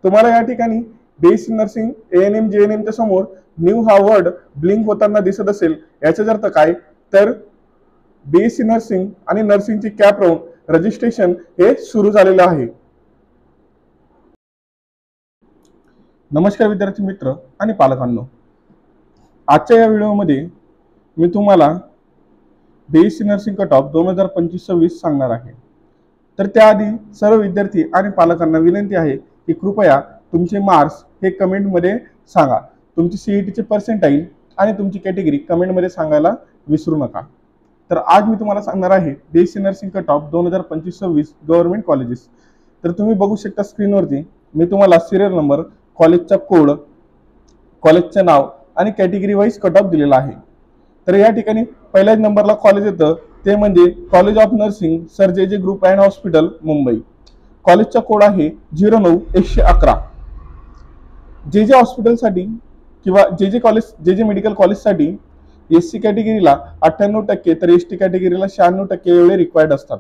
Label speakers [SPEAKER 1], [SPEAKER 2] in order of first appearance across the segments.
[SPEAKER 1] तुम्हाला या ठिकाणी बीएससी नर्सिंग एएनएम जेएनएमच्या समोर न्यू हा वर्ड ब्लिंक होताना दिसत असेल, याचा अर्थ काय तर बीएससी नर्सिंग आणि नर्सिंगची कॅप राऊंड रजिस्ट्रेशन हे सुरू झालेलं आहे। नमस्कार विद्यार्थी मित्र आणि पालकांनो, आजच्या या व्हिडिओमध्ये मी तुम्हाला बीएससी नर्सिंग कट ऑफ 2025-26 सांगणार आहे। तर त्याआधी सर्व विद्यार्थी आणि पालकांना विनंती आहे की कृपया तुमचे मार्क्स हे कमेंटमध्ये सांगा। तुमची सीईटीचे पर्सेंटाइल आणि तुमची कॅटेगरी कमेंटमध्ये सांगायला विसरू नका। तर आज मी तुम्हाला सांगणार आहे BSc nursing cut off 2025-26 government colleges. तर तुम्ही बघू शकता स्क्रीनवरती मी तुम्हाला सिरियल नंबर, कॉलेजचा कोड, कॉलेजचे नाव आणि कॅटेगरी वाईज कट ऑफ दिलेला आहे। तर या ठिकाणी पहिल्याच नंबरला कॉलेज येतं ते म्हणजे कॉलेज ऑफ नर्सिंग सर जे जे ग्रुप अँड हॉस्पिटल मुंबई। कॉलेजचा कोड आहे 09-111। जे जे हॉस्पिटलसाठी किंवा जे जे मेडिकल कॉलेजसाठी एससी कॅटेगरीला 98% तर एसटी कॅटेगरीला 96% एवढे रिक्वायर्ड असतात।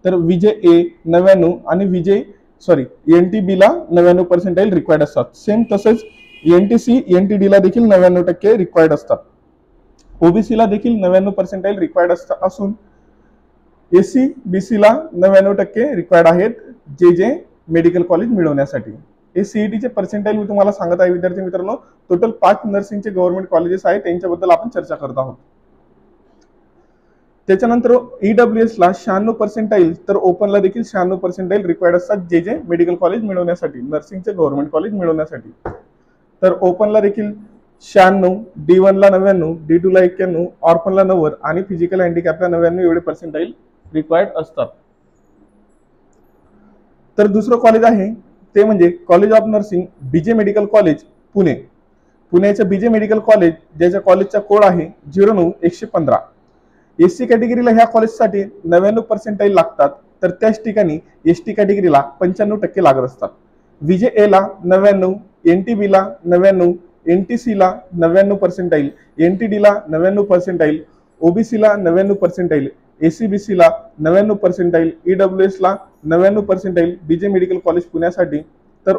[SPEAKER 1] तर विजे ए 99 आणि एनटीबी ला 99 पर्सेंटाइल रिक्वायर्ड असतात। सेम तसेच एनटीसी एनटीडी ला देखील 99% रिक्वायर्ड असतात। ओबीसी ला देखील 99 पर्सेंटाइल रिक्वायर्ड असून एससी बीसी ला 99% रिक्वायर्ड आहेत जे जे मेडिकल कॉलेज मिळवण्यासाठी। हे सीईटीचे पर्सेंटाइल मी तुम्हाला सांगत आहे विद्यार्थी मित्रांनो। टोटल 5 नर्सिंगचे गव्हर्नमेंट कॉलेजेस आहेत, त्यांच्याबद्दल आपण चर्चा करत आहोत। त्याच्यानंतर ईडब्ल्यूएस ला 96 पर्सेंटाइल तर ओपनला देखील 96 पर्सेंटाइल रिक्वायर्ड असतात जे जे मेडिकल कॉलेज मिळवण्यासाठी, नर्सिंगचे गव्हर्नमेंट कॉलेज मिळवण्यासाठी। तर ओपनला देखील 96, D1 ला 99, D2 ला 91, ऑर्फनला 90 आणि फिजिकल हँडिकॅपला 99 एवढे पर्सेंटाइल रिक्वायर्ड असतात। तर दुसरं कॉलेज आहे ते म्हणजे कॉलेज ऑफ नर्सिंग बीजे मेडिकल कॉलेज पुणे। पुण्याचे बीजे मेडिकल कॉलेज ज्याच्या कॉलेजचा कोड आहे 09-115। एससी कॅटेगरीला ह्या कॉलेजसाठी 99 पर्सेंटाइल लागतात, तर त्याच ठिकाणी एसटी कॅटेगरीला 95% लागत असतात। विजे ए ला 99, एनटीबी ला 99, एनटीसी ला 99 पर्सेंटाइल, एनटीडी ला 99 पर्सेंटाइल, ओबीसी ला 99 पर्सेंटाइल, एसीबीसी ला 99 पर्सेंटाइल, ईडब्ल्यूएस ला 99 पर्सेंटाइल बीजे मेडिकल कॉलेज पुण्यासाठी। तर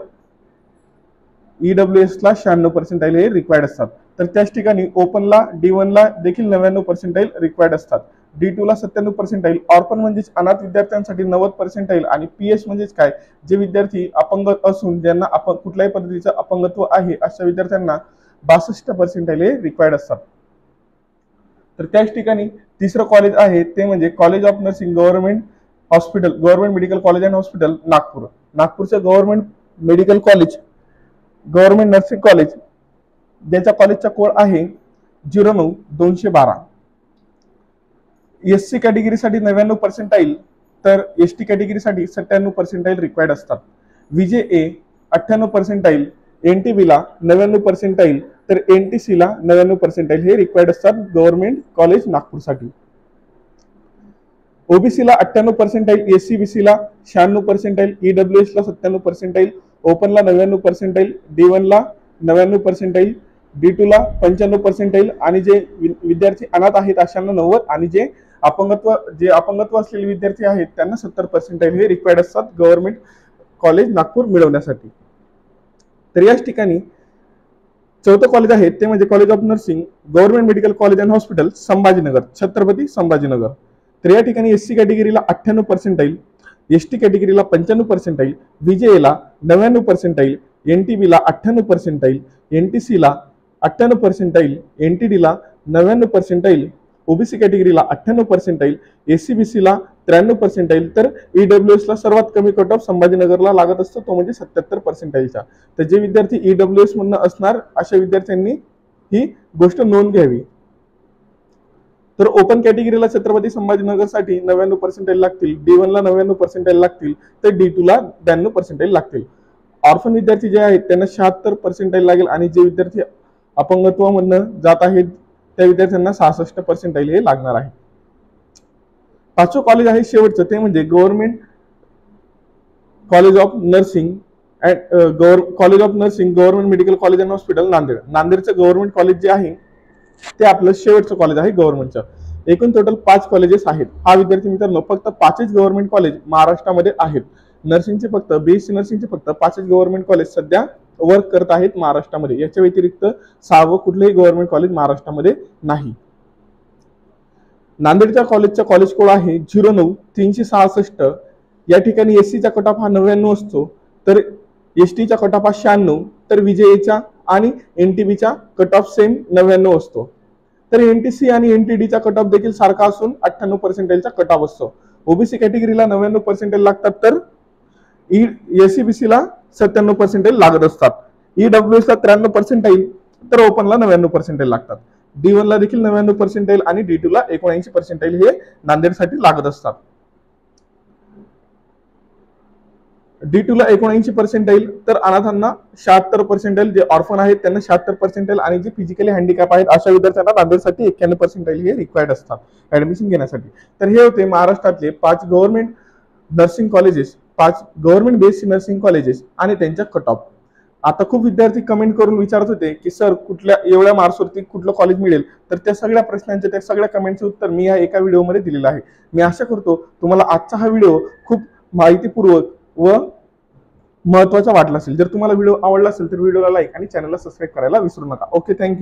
[SPEAKER 1] ईडब्ल्यूएस ला 96 पर्सेंटाइल हे रिक्वायर्ड असतात। तर त्याच ठिकाणी ओपनला D1 ला देखील 99 पर्सेंटाइल रिक्वायर्ड असतात। D2 ला 97 पर्सेंटाइल, ऑर्फन म्हणजेच अनाथ विद्यार्थ्यांसाठी 90 पर्सेंटाइल आणि पीएच म्हणजेच काय, जे विद्यार्थी अपंग असून ज्यांना कुठल्याही पद्धतीचं अपंगत्व आहे अशा विद्यार्थ्यांना 62 पर्सेंटाइल हे रिक्वायर्ड असतात। तर त्याच ठिकाणी तिसरं कॉलेज आहे ते म्हणजे college of nursing government medical college and hospital Nagpur. नागपूरचं government medical college, government nursing college ज्याचा कॉलेजचा कोड आहे 09-212। एससी कॅटेगरीसाठी 99 पर्सेंटाइल तर एसटी कॅटेगरीसाठी 97 पर्सेंटाइल रिक्वायर्ड असतात। विजे ए 98 पर्सेंटाइल, एनटीबी ला 99 पर्सेंटाइल तर एनटीसी ला 99 पर्सेंटाइल हे रिक्वायर्ड असतात गव्हर्नमेंट कॉलेज नागपूरसाठी। ओबीसी ला 98 पर्सेंटाइल, एससीबीसी ला 96 पर्सेंटाइल, ईडब्ल्यूएस ला 97 पर्सेंटाइल, ओपनला 99 पर्सेंटाइल, D1 ला 99 पर्सेंटाइल, D2 ला 95 पर्सेंटाइल आणि जे विद्यार्थी अनाथ आहेत अशांना 90 आणि जे अपंगत्व असलेले विद्यार्थी आहेत त्यांना 70 पर्सेंटाइल हे रिक्वायर्ड असतात गव्हर्नमेंट कॉलेज नागपूर मिळवण्यासाठी। तर याच ठिकाणी चौथं कॉलेज आहे ते म्हणजे college of nursing government medical college and hospital Sambhajinagar, Chhatrapati Sambhajinagar. तर या ठिकाणी एससी कॅटेगरीला 98 पर्सेंटाइल, एसटी कॅटेगरीला 95 पर्सेंटाइल, विजे ला 99 पर्सेंटाइल, एनटीबी ला 98 पर्सेंटाइल, एनटीसी ला 98 पर्सेंटाइल, एनटीडी ला 99 पर्सेंटाइल, ओबीसी कॅटेगरीला 98 पर्सेंटाइल, एसीबीसी ला 93 पर्सेंटाइल तर ईडब्ल्यूएस ला सर्वात कमी कट ऑफ संभाजीनगरला लागत असतो तो म्हणजे 77 पर्सेंटाइलचा। तर जे विद्यार्थी ईडब्ल्यूएस मधून असणार अशा विद्यार्थ्यांनी ही गोष्ट नोंद घ्यावी। तर ओपन कॅटेगरीला छत्रपती संभाजीनगरसाठी 99 पर्सेंटाइल लागतील, D1 ला 99 पर्सेंटाइल लागतील तर D2 ला 92 पर्सेंटाइल लागतील। ऑर्फन विद्यार्थी जे आहेत त्यांना 76 पर्सेंटाइल लागेल आणि जे विद्यार्थी अपंगत्वामधून जात आहेत त्या विद्यार्थ्यांना 66 पर्सेंटाइल हे लागणार आहे। पाचवं कॉलेज आहे शेवटचं ते म्हणजे government college of nursing government medical college and hospital Nanded. नांदेडचं गव्हर्नमेंट कॉलेज जे आहे ते आपलं शेवटचं कॉलेज आहे गव्हर्नमेंटचं। एकूण टोटल 5 कॉलेजेस आहेत। हा विद्यार्थी मित्रांनो फक्त 5च गव्हर्नमेंट कॉलेज महाराष्ट्रामध्ये आहेत। नर्सिंगचे फक्त बीएससी नर्सिंगचे फक्त 5 गव्हर्नमेंट कॉलेज सध्या वर्क करत आहेत महाराष्ट्रामध्ये. याच्या व्यतिरिक्त 6वं कुठलंही गव्हर्नमेंट कॉलेज महाराष्ट्रामध्ये नाही. नांदेडच्या कॉलेजचा कॉलेज कोड आहे 09-366. या ठिकाणी एससीचा कट ऑफ हा 99 असतो, तर एसटीचा कट ऑफ हा 96, तर विजेचा आणि एनटीबीचा कट ऑफ सेम 99 असतो. तर एनटीसी आणि एनटीडीचा कट ऑफ देखील सारखा असून 98% कट ऑफ असतो. ओबीसी कॅटेगरीला 99% लागतात, तर एससीबीसी ला 97% लागत असतात. ईडब्ल्यूएस ला 93%, तर ओपनला 99% लागतात. D1 ला देखील 99% आणि D2 ला 79% हे नांदेडसाठी लागत असतात. D2 ला 79%, तर अनाथांना 76%, जे ऑर्फन आहेत त्यांना 76%, आणि जे फिजिकली हँडिकॅप आहेत अशा विद्यार्थ्यांना नांदेडसाठी 91% हे रिक्वायर्ड असतात ऍडमिशन घेण्यासाठी. तर हे होते महाराष्ट्रातले 5 government nursing colleges, 5 government based nursing colleges आणि त्यांच्या कट ऑफ. आता खूप विद्यार्थी कमेंट करून विचारत होते की सर कुठल्या एवढ्या मार्क्सवरती कुठलं कॉलेज मिळेल, तर त्या सगळ्या प्रश्नांचे, त्या सगळ्या कमेंटचे उत्तर मी या एका व्हिडिओमध्ये दिलेलं आहे. मी आशा करतो तुम्हाला आजचा हा व्हिडिओ खूप माहितीपूर्वक व महत्त्वाचा वाटला असेल. जर तुम्हाला व्हिडिओ आवडला असेल तर व्हिडिओला लाईक आणि चॅनलला सबस्क्राईब करायला विसरू नका. Okay, thank you.